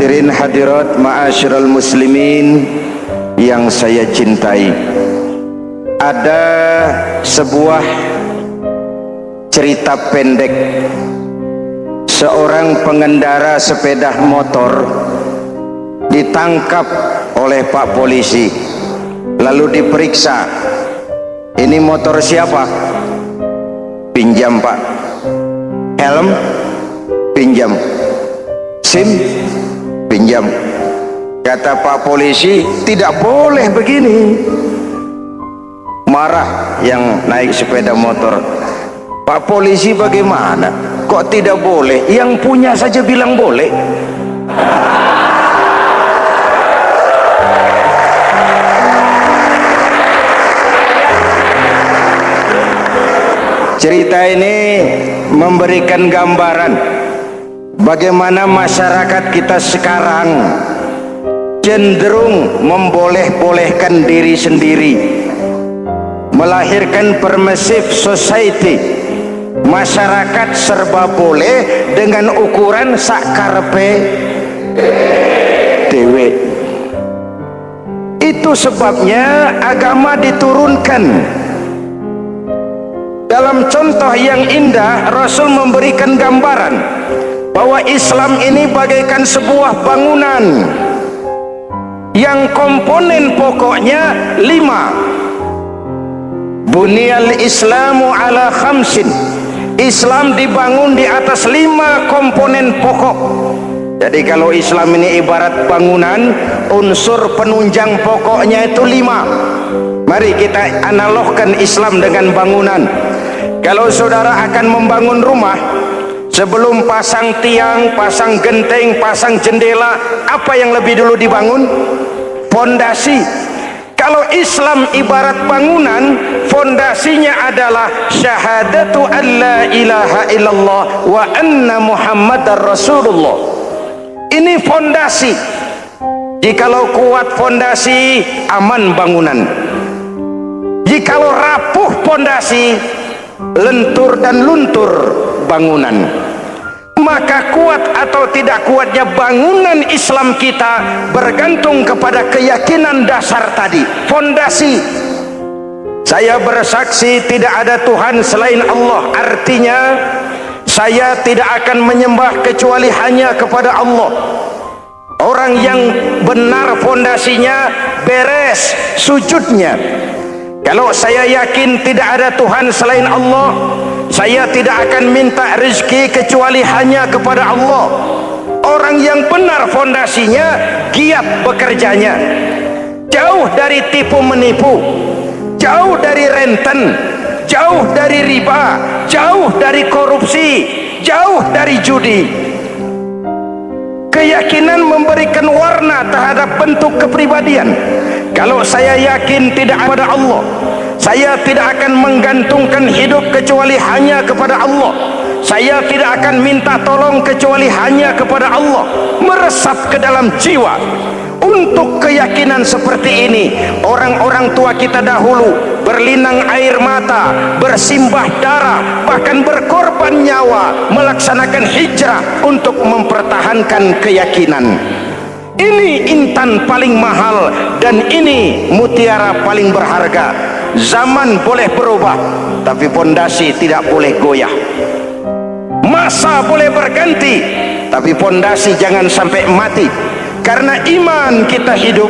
Hadirin hadirat ma'asyiral muslimin yang saya cintai, ada sebuah cerita pendek. Seorang pengendara sepeda motor ditangkap oleh Pak Polisi, lalu diperiksa. Ini motor siapa? Pinjam Pak. Helm? Pinjam. SIM? Pinjam. Kata Pak Polisi, tidak boleh begini. Marah yang naik sepeda motor. Pak Polisi, bagaimana? Kok tidak boleh? Yang punya saja bilang boleh. Cerita ini memberikan gambaran bagaimana masyarakat kita sekarang cenderung memboleh-bolehkan diri sendiri, melahirkan permissive society. Masyarakat serba boleh dengan ukuran sakarepe dewe. Itu sebabnya agama diturunkan. Dalam contoh yang indah, Rasul memberikan gambaran bahwa Islam ini bagaikan sebuah bangunan yang komponen pokoknya 5. Bunyal Islamu ala khamsin. Islam dibangun di atas 5 komponen pokok. Jadi kalau Islam ini ibarat bangunan, unsur penunjang pokoknya itu 5. Mari kita analogkan Islam dengan bangunan. Kalau saudara akan membangun rumah, sebelum pasang tiang, pasang genteng, pasang jendela, apa yang lebih dulu dibangun? Fondasi. Kalau Islam ibarat bangunan, fondasinya adalah syahadatu an la ilaha illallah wa anna muhammadar rasulullah. Ini fondasi. Jikalau kuat fondasi, aman bangunan. Jikalau rapuh fondasi, lentur dan luntur bangunan. Maka kuat atau tidak kuatnya bangunan Islam kita bergantung kepada keyakinan dasar tadi, fondasi. Saya bersaksi tidak ada Tuhan selain Allah, artinya saya tidak akan menyembah kecuali hanya kepada Allah. Orang yang benar fondasinya beres sujudnya. Kalau saya yakin tidak ada Tuhan selain Allah, saya tidak akan minta rezeki kecuali hanya kepada Allah. Orang yang benar fondasinya, giat bekerjanya, jauh dari tipu menipu, jauh dari renten, jauh dari riba, jauh dari korupsi, jauh dari judi. Keyakinan memberikan warna terhadap bentuk kepribadian. Kalau saya yakin tidak kepada Allah, saya tidak akan menggantungkan hidup kecuali hanya kepada Allah. Saya tidak akan minta tolong kecuali hanya kepada Allah. Meresap ke dalam jiwa. Untuk keyakinan seperti ini, orang-orang tua kita dahulu berlinang air mata, bersimbah darah, bahkan berkorban nyawa, melaksanakan hijrah untuk mempertahankan keyakinan. Ini intan paling mahal dan ini mutiara paling berharga. Zaman boleh berubah, tapi fondasi tidak boleh goyah. Masa boleh berganti, tapi fondasi jangan sampai mati. Karena iman kita hidup,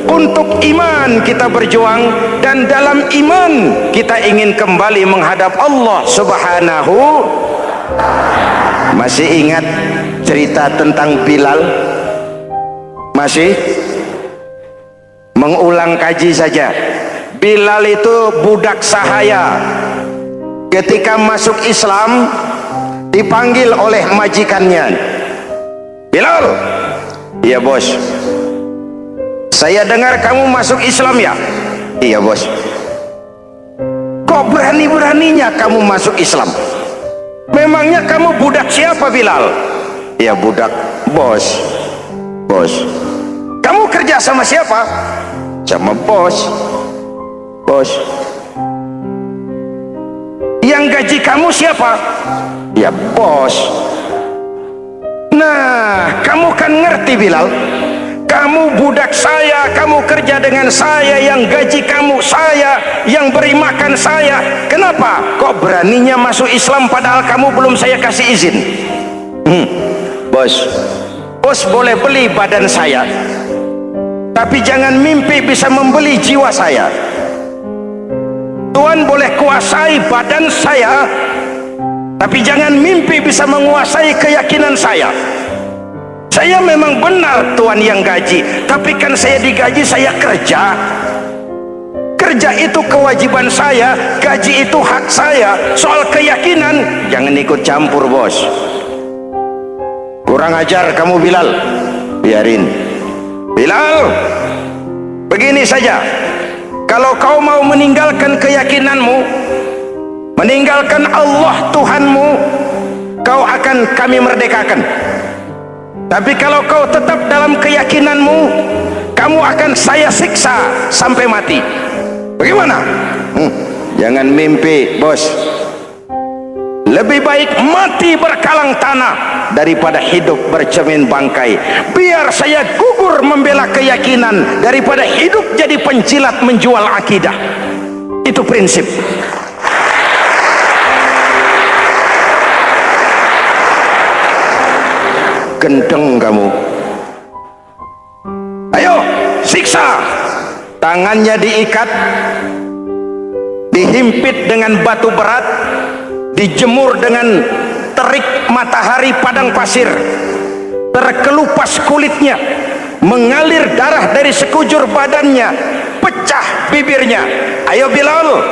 untuk iman kita berjuang, dan dalam iman kita ingin kembali menghadap Allah Subhanahu. Masih ingat cerita tentang Bilal? Masih? Mengulang kaji saja. Bilal itu budak sahaya. Ketika masuk Islam, dipanggil oleh majikannya. Bilal, iya bos. Saya dengar kamu masuk Islam ya? Iya bos. Kok berani-beraninya kamu masuk Islam? Memangnya kamu budak siapa Bilal? Iya budak bos. Bos. Kamu kerja sama siapa? Sama bos. Bos. Yang gaji kamu siapa? Ya bos. Nah, kamu kan ngerti Bilal, kamu budak saya, kamu kerja dengan saya, yang gaji kamu saya, yang beri makan saya. Kenapa kok beraninya masuk Islam padahal kamu belum saya kasih izin? Bos boleh beli badan saya, tapi jangan mimpi bisa membeli jiwa saya. Tuhan boleh kuasai badan saya, tapi jangan mimpi bisa menguasai keyakinan saya. Saya memang benar Tuhan yang gaji, tapi kan saya digaji, saya kerja. Kerja itu kewajiban saya, gaji itu hak saya. Soal keyakinan jangan ikut campur, bos. Kurang ajar kamu Bilal. Biarin Bilal, begini saja, kalau kau mau meninggalkan keyakinanmu, meninggalkan Allah Tuhanmu, kau akan kami merdekakan. Tapi kalau kau tetap dalam keyakinanmu, kamu akan saya siksa sampai mati. Bagaimana? Jangan mimpi, bos. Lebih baik mati berkalang tanah daripada hidup bercermin bangkai. Biar saya gugur membela keyakinan daripada hidup jadi penjilat menjual akidah. Itu prinsip. Gendeng kamu. Ayo siksa. Tangannya diikat, dihimpit dengan batu berat, dijemur dengan terik matahari padang pasir, terkelupas kulitnya, mengalir darah dari sekujur badannya, pecah bibirnya. Ayo Bilal,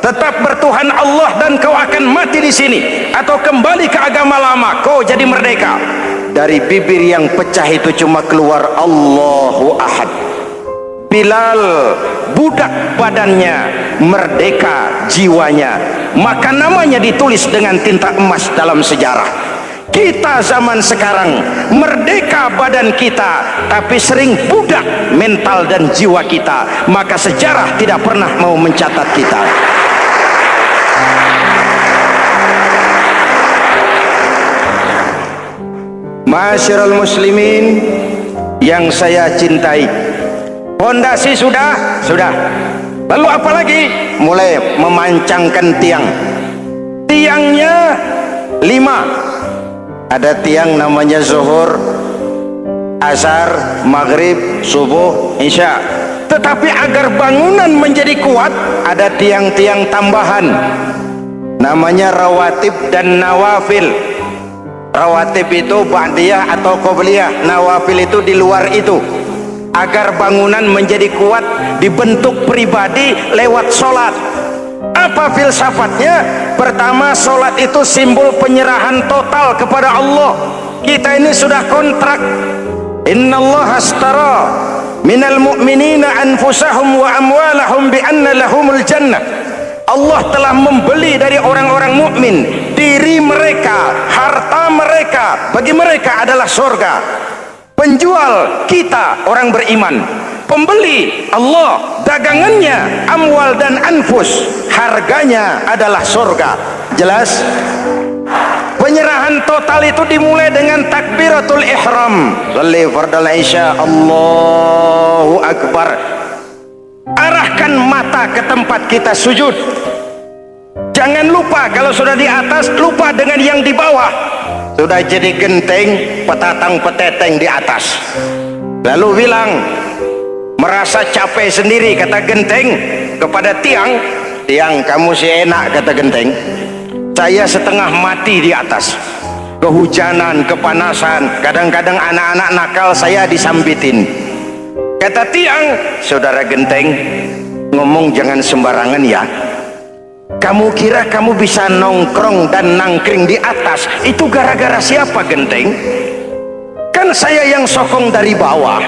tetap bertuhan Allah dan kau akan mati di sini, atau kembali ke agama lama, kau jadi merdeka. Dari bibir yang pecah itu cuma keluar Allahu Ahad. Bilal budak badannya, merdeka jiwanya, maka namanya ditulis dengan tinta emas dalam sejarah. Kita zaman sekarang merdeka badan kita, tapi sering budak mental dan jiwa kita, maka sejarah tidak pernah mau mencatat kita. Masyarul muslimin yang saya cintai, fondasi sudah. Lalu apa lagi? Mulai memancangkan tiang. Tiangnya 5. Ada tiang namanya zuhur, asar, maghrib, subuh, isya. Tetapi agar bangunan menjadi kuat, ada tiang-tiang tambahan namanya rawatib dan nawafil. Rawatib itu ba'diyah atau qobliyah, nawafil itu di luar itu. Agar bangunan menjadi kuat, dibentuk pribadi lewat sholat. Apa filsafatnya? Pertama, sholat itu simbol penyerahan total kepada Allah. Kita ini sudah kontrak. Innallaha astara minal mu'minina anfusahum wa amwalahum bi anna lahumul jannah. Allah telah membeli dari orang-orang mukmin diri mereka, harta mereka, bagi mereka adalah surga. Penjual kita orang beriman, pembeli Allah, dagangannya amwal dan anfus, harganya adalah surga. Jelas? Penyerahan total itu dimulai dengan takbiratul ihram. Shalli fardal isya, Allahu akbar. Arahkan mata ke tempat kita sujud. Jangan lupa, kalau sudah di atas, lupa dengan yang di bawah. Sudah jadi genteng, petatang peteteng di atas. Lalu bilang, merasa capek sendiri, kata genteng kepada tiang. Tiang, kamu sih enak, kata genteng. Saya setengah mati di atas. Kehujanan, kepanasan, kadang-kadang anak-anak nakal saya disambitin. Kata tiang, saudara genteng, ngomong jangan sembarangan ya. Kamu kira kamu bisa nongkrong dan nangkring di atas, itu gara-gara siapa genteng? Kan saya yang sokong dari bawah.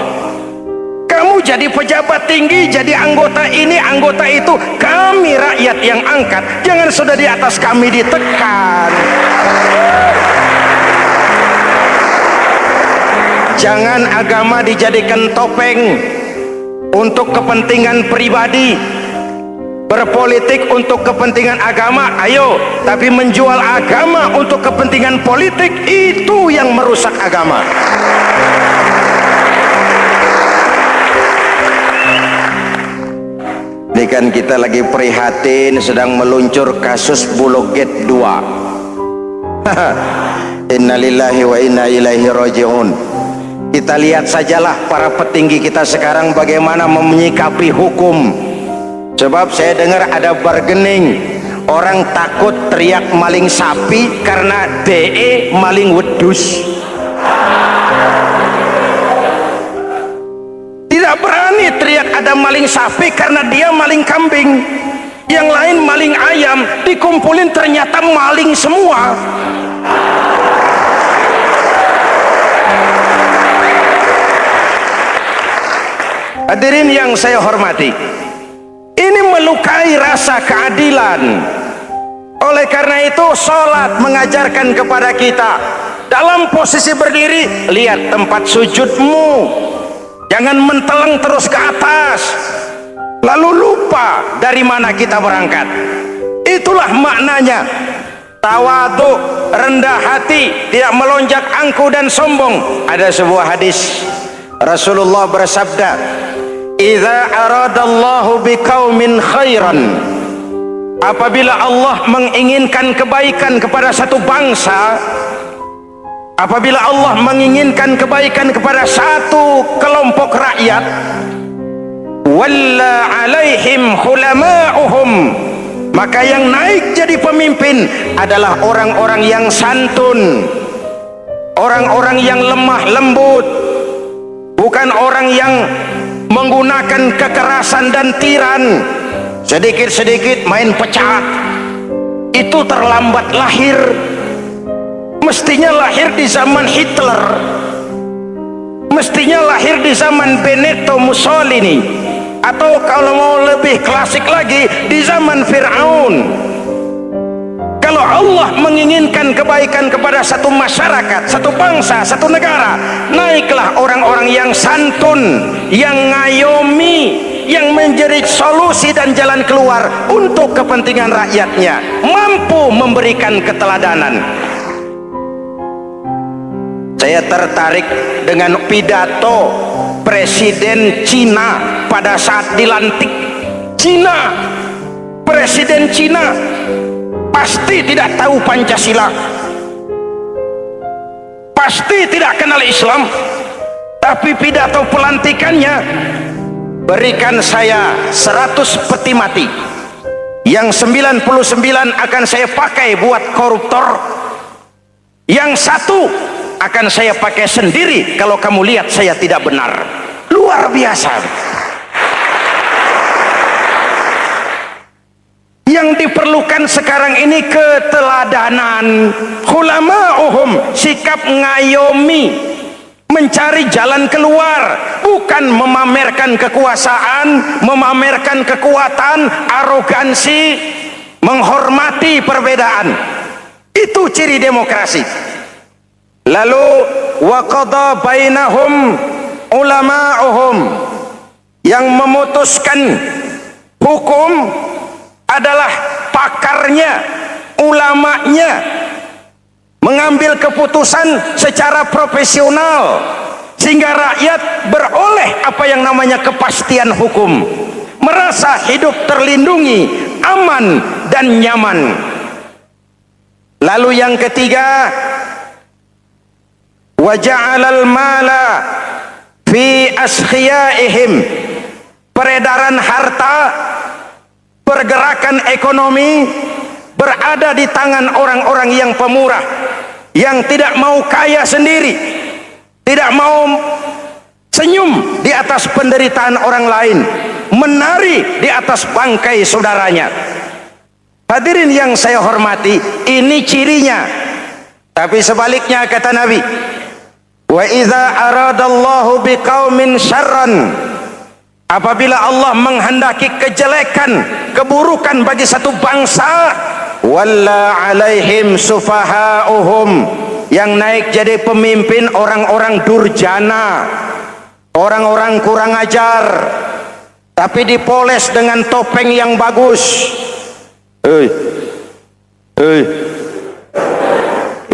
Kamu jadi pejabat tinggi, jadi anggota ini, anggota itu, kami rakyat yang angkat. Jangan sudah di atas kami ditekan. Jangan agama dijadikan topeng untuk kepentingan pribadi. berpolitik untuk kepentingan agama, ayo, tapi menjual agama untuk kepentingan politik, itu yang merusak agama. Ini kan kita lagi prihatin sedang meluncur kasus Bulog Gate 2. Innalillahi wa inna ilaihi raji'un. Kita lihat sajalah para petinggi kita sekarang bagaimana menyikapi hukum. Sebab saya dengar ada bargaining, orang takut teriak maling sapi karena DE maling wedus. Tidak berani teriak ada maling sapi karena dia maling kambing. Yang lain maling ayam, dikumpulin ternyata maling semua. Hadirin yang saya hormati, ini melukai rasa keadilan. Oleh karena itu sholat mengajarkan kepada kita dalam posisi berdiri, lihat tempat sujudmu, jangan menteleng terus ke atas lalu lupa dari mana kita berangkat. Itulah maknanya tawadhu, rendah hati, tidak melonjak angku dan sombong. Ada sebuah hadis Rasulullah bersabda, "Idza aradallahu biqaumin khairan," apabila Allah menginginkan kebaikan kepada satu bangsa, apabila Allah menginginkan kebaikan kepada satu kelompok rakyat, walla alaihim khulama'uhum, maka yang naik jadi pemimpin adalah orang-orang yang santun, orang-orang yang lemah lembut, bukan orang yang menggunakan kekerasan dan tiran, sedikit-sedikit main pecat. Itu terlambat lahir. Mestinya lahir di zaman Hitler, mestinya lahir di zaman Benito Mussolini, atau kalau mau lebih klasik lagi di zaman Fir'aun. Kalau Allah menginginkan kebaikan kepada satu masyarakat, satu bangsa, satu negara, naiklah orang-orang yang santun, yang ngayomi, yang menjadi solusi dan jalan keluar untuk kepentingan rakyatnya, mampu memberikan keteladanan. Saya tertarik dengan pidato Presiden Cina pada saat dilantik. Cina, Presiden Cina pasti tidak tahu Pancasila, pasti tidak kenal Islam, tapi pidato pelantikannya, berikan saya 100 peti mati, yang 99 akan saya pakai buat koruptor, yang satu akan saya pakai sendiri kalau kamu lihat saya tidak benar. Luar biasa. Yang diperlukan sekarang ini keteladanan, khulama'uhum, sikap ngayomi, mencari jalan keluar, bukan memamerkan kekuasaan, memamerkan kekuatan, arogansi, menghormati perbedaan. Itu ciri demokrasi. Lalu wa qada bainahum ulama'uhum, yang memutuskan hukum adalah pakarnya, ulamanya, mengambil keputusan secara profesional sehingga rakyat beroleh apa yang namanya kepastian hukum, merasa hidup terlindungi, aman dan nyaman. Lalu yang ketiga, wa ja'alal mala fi askhiyaihim, peredaran harta, pergerakan ekonomi berada di tangan orang-orang yang pemurah, yang tidak mau kaya sendiri, tidak mau senyum di atas penderitaan orang lain, menari di atas bangkai saudaranya. Hadirin yang saya hormati, ini cirinya. Tapi sebaliknya kata Nabi, wa idza aradallahu biqaumin syarran, apabila Allah menghendaki kejelekan, keburukan bagi satu bangsa, walla alaihim sufaha'uhum, yang naik jadi pemimpin orang-orang durjana, orang-orang kurang ajar, tapi dipoles dengan topeng yang bagus. Hei, hei,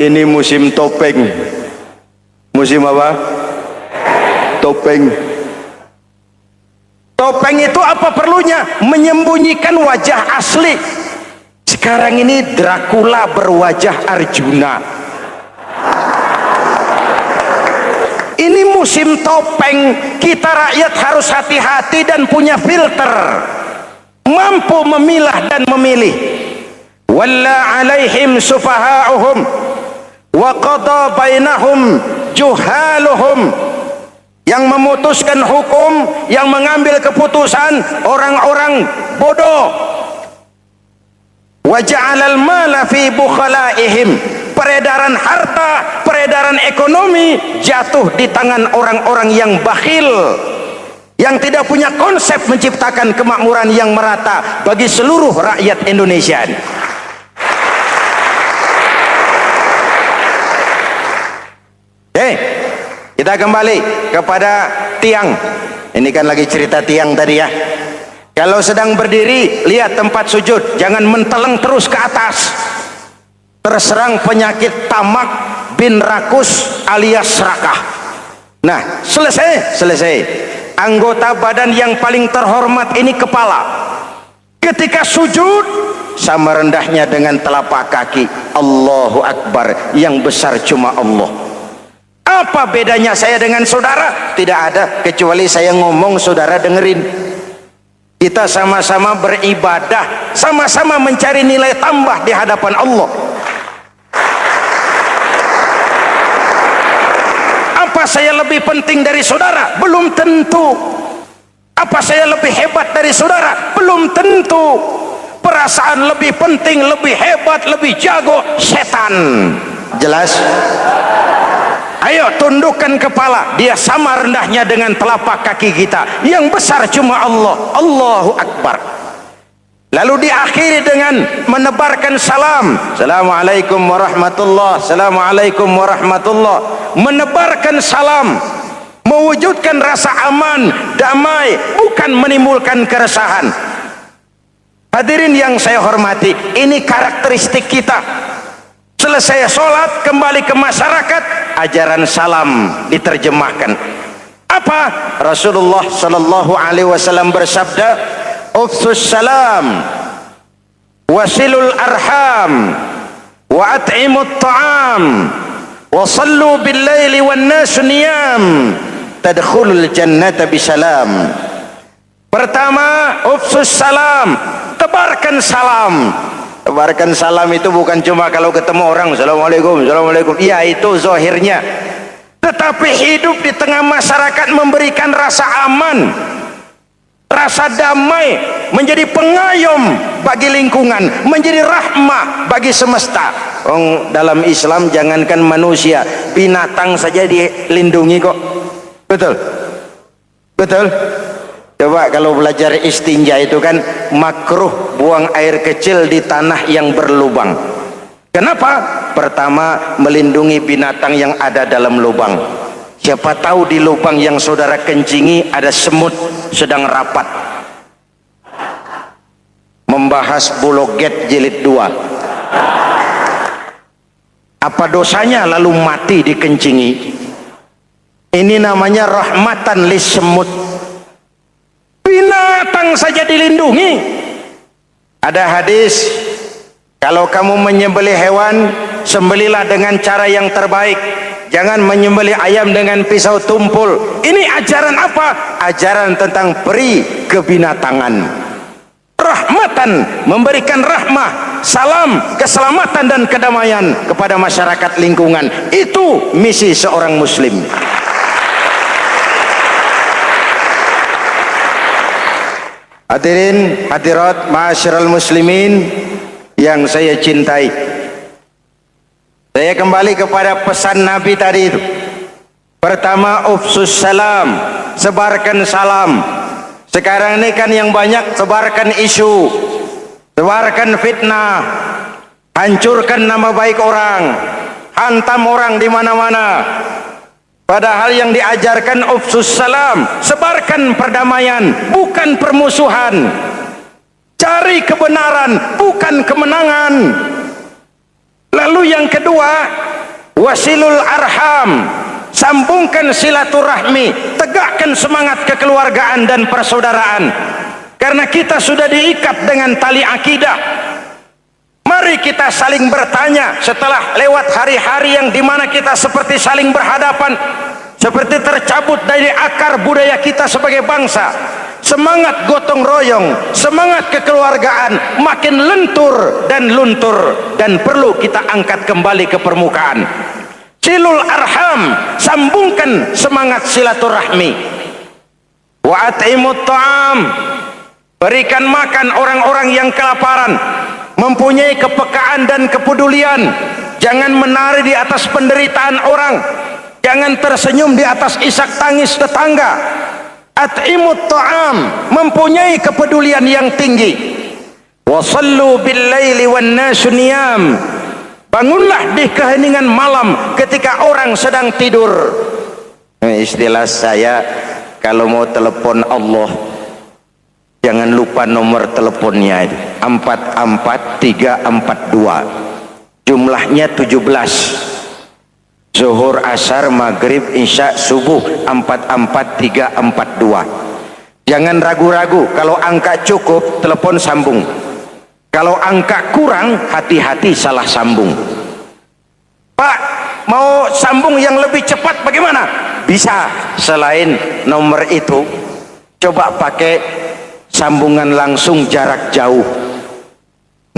ini musim topeng. Musim apa? Topeng. Topeng itu apa perlunya? Menyembunyikan wajah asli. Sekarang ini Dracula berwajah Arjuna. Ini musim topeng. Kita rakyat harus hati-hati dan punya filter, mampu memilah dan memilih. Walla alaihim sufaha'uhum wa qada bainahum juhaluhum. Yang memutuskan hukum, yang mengambil keputusan orang-orang bodoh. Wa ja'alal mala fi bukhalaihim. Peredaran harta, peredaran ekonomi jatuh di tangan orang-orang yang bakhil, yang tidak punya konsep menciptakan kemakmuran yang merata bagi seluruh rakyat Indonesia. Kita kembali kepada tiang. Ini kan lagi cerita tiang tadi ya. Kalau sedang berdiri, lihat tempat sujud, jangan menteleng terus ke atas. Terserang penyakit tamak bin rakus alias serakah. Nah, selesai. Anggota badan yang paling terhormat ini kepala. Ketika sujud, sama rendahnya dengan telapak kaki. Allahu Akbar, yang besar cuma Allah. Apa bedanya saya dengan saudara? Tidak ada, kecuali saya ngomong saudara dengerin. Kita sama-sama beribadah, sama-sama mencari nilai tambah di hadapan Allah. Apa saya lebih penting dari saudara? Belum tentu. Apa saya lebih hebat dari saudara? Belum tentu. Perasaan lebih penting, lebih hebat, lebih jago setan. Jelas? Ayo tundukkan kepala. Dia sama rendahnya dengan telapak kaki kita. Yang besar cuma Allah. Allahu Akbar. Lalu diakhiri dengan menebarkan salam. Assalamualaikum warahmatullah. Assalamualaikum warahmatullah. Menebarkan salam, mewujudkan rasa aman, damai, bukan menimbulkan keresahan. Hadirin yang saya hormati, ini karakteristik kita. Selesai sholat, kembali ke masyarakat, ajaran salam diterjemahkan. Apa? Rasulullah sallallahu alaihi wasallam bersabda, "Ufsus salam, wasilul arham, wa at'imut ta'am, wa sallu bil laili wan nasu niyam, tadkhulul jannata bisalam." Pertama, ufsus salam, tebarkan salam. Tebarkan salam itu bukan cuma kalau ketemu orang assalamualaikum, assalamualaikum. Ya, itu zahirnya. Tetapi hidup di tengah masyarakat memberikan rasa aman, rasa damai, menjadi pengayom bagi lingkungan, menjadi rahmah bagi semesta. Dalam Islam jangankan manusia, binatang saja dilindungi kok. Betul? Betul? Coba kalau belajar istinja itu kan makruh buang air kecil di tanah yang berlubang. Kenapa? Pertama, melindungi binatang yang ada dalam lubang. Siapa tahu di lubang yang saudara kencingi ada semut sedang rapat membahas Buloget jilid 2. Apa dosanya lalu mati dikencingi? Ini namanya rahmatan lis semut. Binatang saja dilindungi. Ada hadis, kalau kamu menyembelih hewan, sembelilah dengan cara yang terbaik. Jangan menyembelih ayam dengan pisau tumpul. Ini ajaran apa? Ajaran tentang peri kebinatangan. Rahmatan, memberikan rahmah, salam, keselamatan dan kedamaian kepada masyarakat lingkungan. Itu misi seorang muslim. Hadirin hadirat ma'asyiral muslimin yang saya cintai, saya kembali kepada pesan Nabi tadi itu. Pertama, ufsus salam, sebarkan salam. Sekarang ini kan yang banyak sebarkan isu, sebarkan fitnah, hancurkan nama baik orang, hantam orang di mana-mana. Padahal yang diajarkan ufsus salam, sebarkan perdamaian, bukan permusuhan. Cari kebenaran, bukan kemenangan. Lalu yang kedua, wasilul arham, sambungkan silaturahmi, tegakkan semangat kekeluargaan dan persaudaraan. Karena kita sudah diikat dengan tali akidah. Mari kita saling bertanya setelah lewat hari-hari yang dimana kita seperti saling berhadapan, seperti tercabut dari akar budaya kita sebagai bangsa. Semangat gotong royong, semangat kekeluargaan makin lentur dan luntur, dan perlu kita angkat kembali ke permukaan. Silul arham, sambungkan semangat silaturahmi. Wa at'imut ta'am, berikan makan orang-orang yang kelaparan. Mempunyai kepekaan dan kepedulian. Jangan menari di atas penderitaan orang, jangan tersenyum di atas isak tangis tetangga. At'imut ta'am, mempunyai kepedulian yang tinggi. Wasallu bil laili wan nasu niyam, bangunlah di keheningan malam ketika orang sedang tidur. Istilah saya, kalau mau telepon Allah, jangan lupa nomor teleponnya, 44342, jumlahnya 17. Zuhur, asar, maghrib, isya, subuh, 44342. Jangan ragu-ragu, kalau angka cukup telepon sambung, kalau angka kurang hati-hati salah sambung. Pak, mau sambung yang lebih cepat bagaimana? Bisa, selain nomor itu coba pakai sambungan langsung jarak jauh,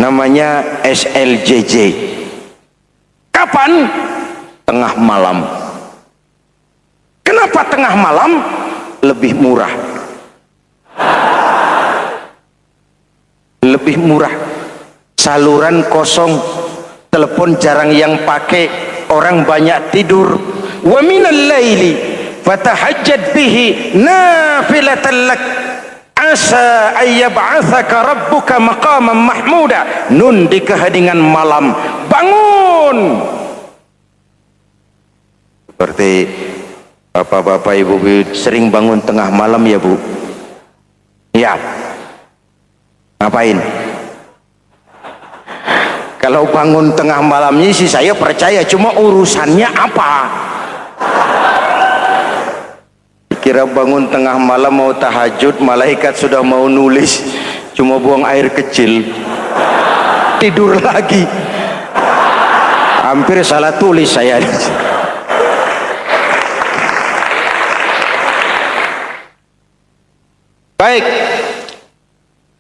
namanya SLJJ. Kapan? Tengah malam. Kenapa tengah malam? Lebih murah. Lebih murah. Saluran kosong, telepon jarang yang pakai, orang banyak tidur. Wa minal laili fatahajjad bihi nafilatan lak asa ayyab'atsaka rabbuka maqaman mahmuda. Nun, di keheningan malam bangun. Seperti bapak-bapak, ibu-ibu sering bangun tengah malam ya Bu? Ya. Ngapain? Kalau bangun tengah malamnya sih saya percaya, cuma urusannya apa? Kira bangun tengah malam mau tahajud, malaikat sudah mau nulis, cuma buang air kecil, tidur lagi. Hampir salah tulis saya. Baik,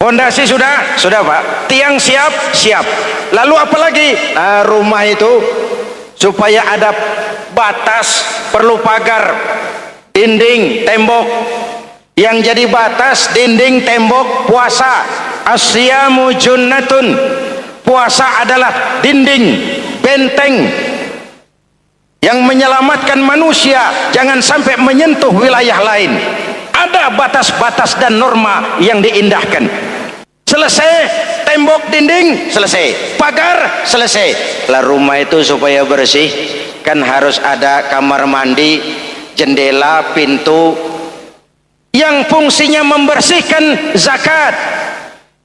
fondasi sudah Pak, tiang siap. Lalu apa lagi? Nah, rumah itu supaya ada batas, perlu pagar, dinding, tembok. Yang jadi batas, dinding, tembok, puasa. Asyamu junnatun, puasa adalah dinding, benteng yang menyelamatkan manusia jangan sampai menyentuh wilayah lain. Ada batas-batas dan norma yang diindahkan. Selesai, tembok, dinding, selesai, pagar, selesai. Lah rumah itu supaya bersih kan harus ada kamar mandi, jendela, pintu yang fungsinya membersihkan. Zakat,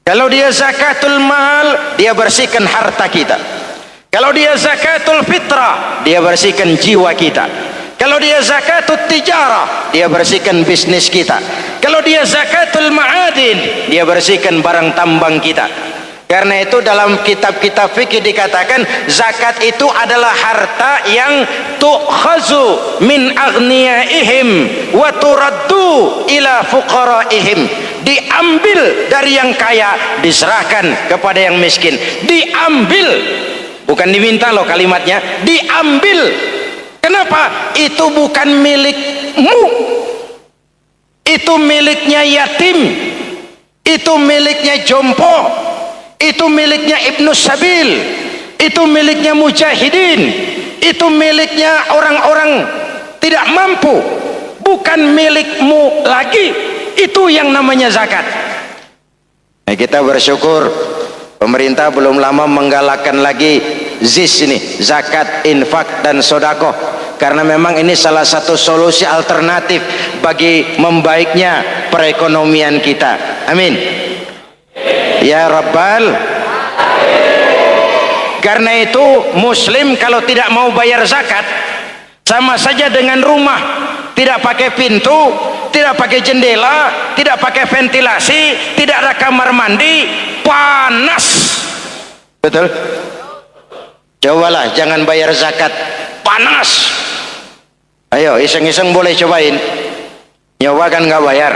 kalau dia zakatul mal, dia bersihkan harta kita. Kalau dia zakatul fitrah, dia bersihkan jiwa kita. Kalau dia zakatul tijarah, dia bersihkan bisnis kita. Kalau dia zakatul ma'adin, dia bersihkan barang tambang kita. Karena itu dalam kitab-kitab fikih dikatakan zakat itu adalah harta yang tu'khazu min aghniyaihim wa turaddu ila fuqaraihim. Diambil dari yang kaya, diserahkan kepada yang miskin. Diambil, bukan diminta loh kalimatnya, diambil. Kenapa? Itu bukan milikmu, itu miliknya yatim, itu miliknya jompo, itu miliknya ibnu sabil, itu miliknya mujahidin, itu miliknya orang-orang tidak mampu, bukan milikmu lagi. Itu yang namanya zakat. Nah, kita bersyukur pemerintah belum lama menggalakkan lagi ZIS ini, zakat, infak, dan sodakoh. karena memang ini salah satu solusi alternatif bagi membaiknya perekonomian kita. Amin ya Rabbal. Karena itu muslim kalau tidak mau bayar zakat sama saja dengan rumah tidak pakai pintu, tidak pakai jendela, tidak pakai ventilasi, tidak ada kamar mandi, panas. Betul? Cobalah jangan bayar zakat, panas. Ayo iseng-iseng boleh cobain. Nyoba kan nggak bayar.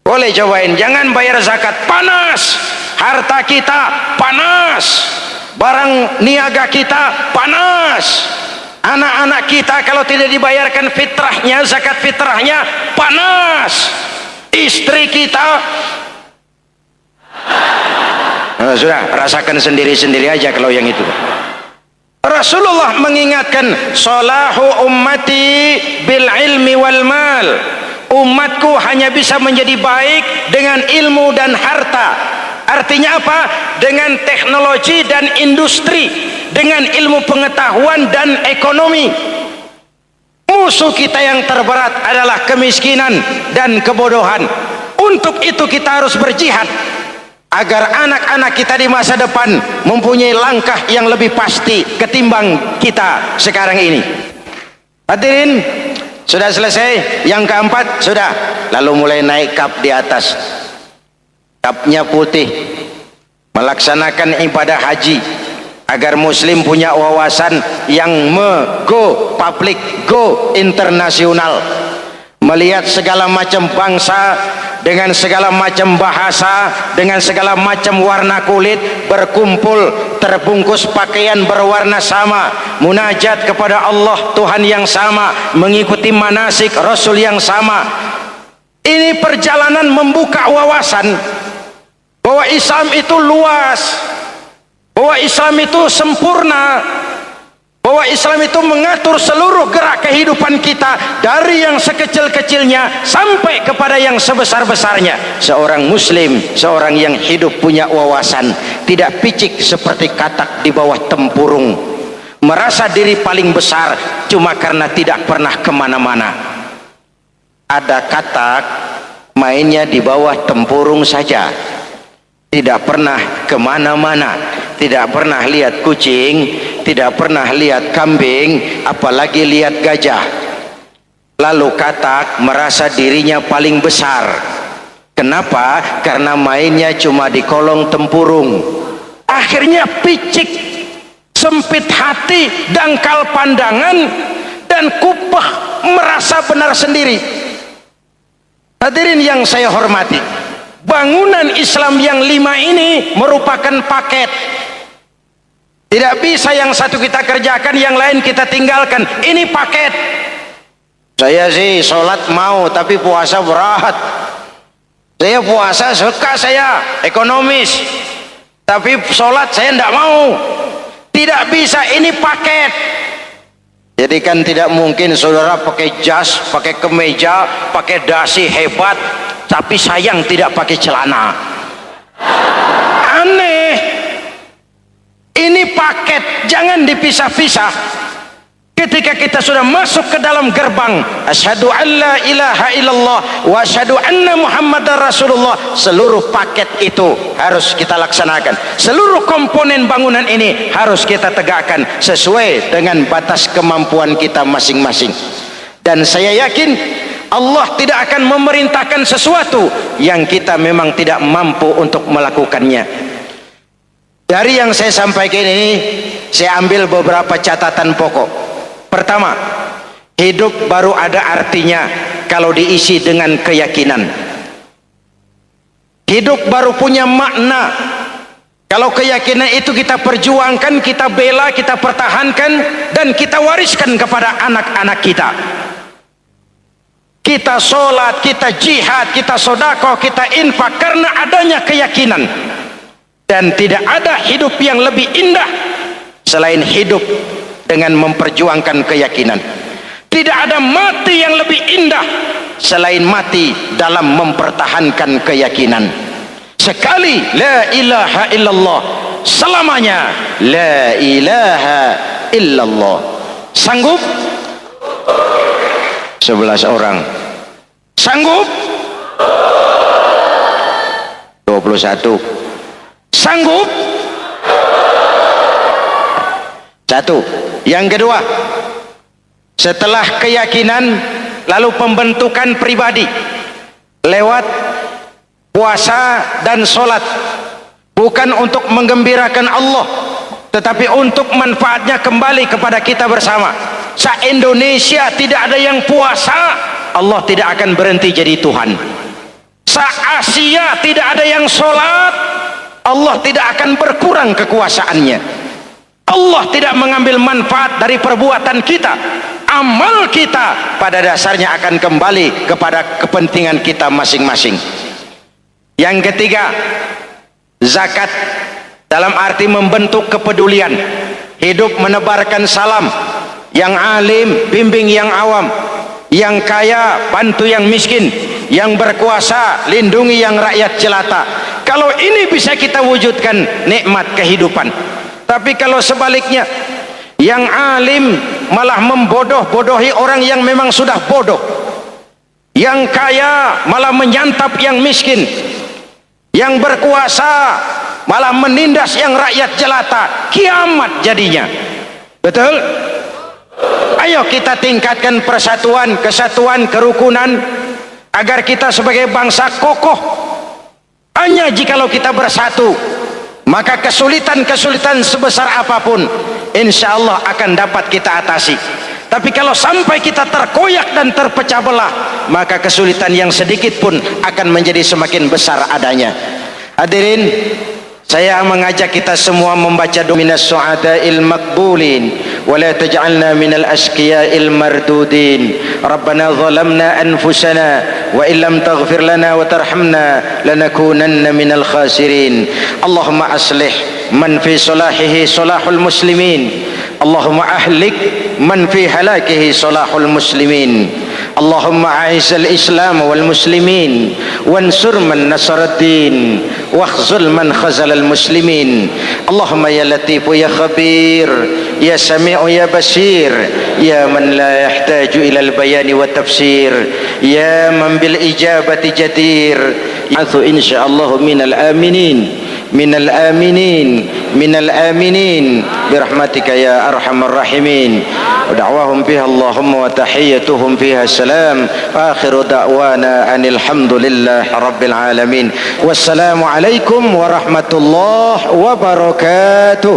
Boleh cobain, jangan bayar zakat, panas. Harta kita panas, barang niaga kita panas, anak-anak kita kalau tidak dibayarkan fitrahnya, zakat fitrahnya panas, istri kita sudah rasakan sendiri-sendiri aja kalau yang itu. Rasulullah mengingatkan salahu ummati bil ilmi wal mal, umatku hanya bisa menjadi baik dengan ilmu dan harta. Artinya apa? Dengan teknologi dan industri, dengan ilmu pengetahuan dan ekonomi. Musuh kita yang terberat adalah kemiskinan dan kebodohan. Untuk itu kita harus berjihad agar anak-anak kita di masa depan mempunyai langkah yang lebih pasti ketimbang kita sekarang ini. Hadirin, sudah selesai? Yang keempat sudah. Lalu mulai naik kap di atas. Kapnya putih, melaksanakan ibadah haji agar muslim punya wawasan yang go public, go internasional, melihat segala macam bangsa dengan segala macam bahasa, dengan segala macam warna kulit berkumpul terbungkus pakaian berwarna sama, munajat kepada Allah Tuhan yang sama, mengikuti manasik Rasul yang sama. Ini perjalanan membuka wawasan bahwa Islam itu luas, bahwa Islam itu sempurna, bahwa Islam itu mengatur seluruh gerak kehidupan kita dari yang sekecil-kecilnya sampai kepada yang sebesar-besarnya. Seorang muslim, seorang yang hidup punya wawasan, tidak picik seperti katak di bawah tempurung, merasa diri paling besar cuma karena tidak pernah kemana-mana. Ada katak mainnya di bawah tempurung saja, tidak pernah kemana-mana, tidak pernah lihat kucing, tidak pernah lihat kambing, apalagi lihat gajah. Lalu katak merasa dirinya paling besar. Kenapa? Karena mainnya cuma di kolong tempurung. Akhirnya picik, sempit hati, dangkal pandangan, dan kupah merasa benar sendiri. Hadirin yang saya hormati, bangunan Islam yang 5 ini merupakan paket. Tidak bisa yang satu kita kerjakan, yang lain kita tinggalkan. Ini paket. Saya sih sholat mau, tapi puasa berat. Saya puasa suka, saya ekonomis, tapi sholat saya tidak mau. Tidak bisa, ini paket. Jadi kan tidak mungkin saudara pakai jas, pakai kemeja, pakai dasi hebat, tapi sayang tidak pakai celana. Aneh. Ini paket, jangan dipisah-pisah. Ketika kita sudah masuk ke dalam gerbang asyhadu an la ilaha illallah wa asyhadu anna muhammadar rasulullah, seluruh paket itu harus kita laksanakan. Seluruh komponen bangunan ini harus kita tegakkan sesuai dengan batas kemampuan kita masing-masing. Dan saya yakin Allah tidak akan memerintahkan sesuatu yang kita memang tidak mampu untuk melakukannya. Dari yang saya sampaikan ini, saya ambil beberapa catatan pokok. Pertama, hidup baru ada artinya kalau diisi dengan keyakinan. Hidup baru punya makna kalau keyakinan itu kita perjuangkan, kita bela, kita pertahankan, dan kita wariskan kepada anak-anak kita. Kita sholat, kita jihad, kita sedekah, kita infak karena adanya keyakinan. Dan tidak ada hidup yang lebih indah selain hidup dengan memperjuangkan keyakinan. Tidak ada mati yang lebih indah selain mati dalam mempertahankan keyakinan. Sekali la ilaha illallah, selamanya la ilaha illallah. Sanggup? 11 orang. Sanggup? 21. Sanggup? 1. Yang kedua, setelah keyakinan lalu pembentukan pribadi lewat puasa dan sholat, bukan untuk menggembirakan Allah, tetapi untuk manfaatnya kembali kepada kita bersama. Se-Indonesia tidak ada yang puasa, Allah tidak akan berhenti jadi Tuhan. Se-Asia tidak ada yang sholat, Allah tidak akan berkurang kekuasaannya. Allah tidak mengambil manfaat dari perbuatan kita. Amal kita pada dasarnya akan kembali kepada kepentingan kita masing-masing. Yang ketiga, zakat dalam arti membentuk kepedulian, hidup menebarkan salam, yang alim bimbing yang awam, yang kaya bantu yang miskin, yang berkuasa lindungi yang rakyat jelata. Kalau ini bisa kita wujudkan, nikmat kehidupan. Tapi kalau sebaliknya, yang alim malah membodoh-bodohi orang yang memang sudah bodoh, yang kaya malah menyantap yang miskin, yang berkuasa malah menindas yang rakyat jelata, kiamat jadinya. Betul? Ayo kita tingkatkan persatuan, kesatuan, kerukunan agar kita sebagai bangsa kokoh. Hanya jikalau kita bersatu, maka kesulitan-kesulitan sebesar apapun insya Allah akan dapat kita atasi. Tapi kalau sampai kita terkoyak dan terpecah belah, maka kesulitan yang sedikit pun akan menjadi semakin besar adanya. Hadirin, saya mengajak kita semua membaca minas su'ada'il maqbulin wa la taj'alna minal ashqiya'il mardudin. Rabbana zalamna anfusana wa illam taghfir lana wa tarhamna lanakunanna minal khasirin. Allahumma aslih man fi salahihi salahul muslimin, Allahumma ahlik man fi halakihi salahul muslimin. Allahumma a'izzal islam wal muslimin wansur man nasaraddin wakhzul man khazalal muslimin. Allahumma ya latifu ya khabir ya sami'u ya basir ya man la yahtaju ilal bayani wa tafsir ya man bil ijabati jadir ya'thu insyaallah minal aminin minal aminin minal aminin birahmatika ya arhamar rahimin. Wa da'wahum fiha Allahumma wa tahiyyatuhum fiha salam. Akhiru da'wana anil hamdulillahi rabbil alamin. Wassalamu alaikum warahmatullahi wabarakatuh.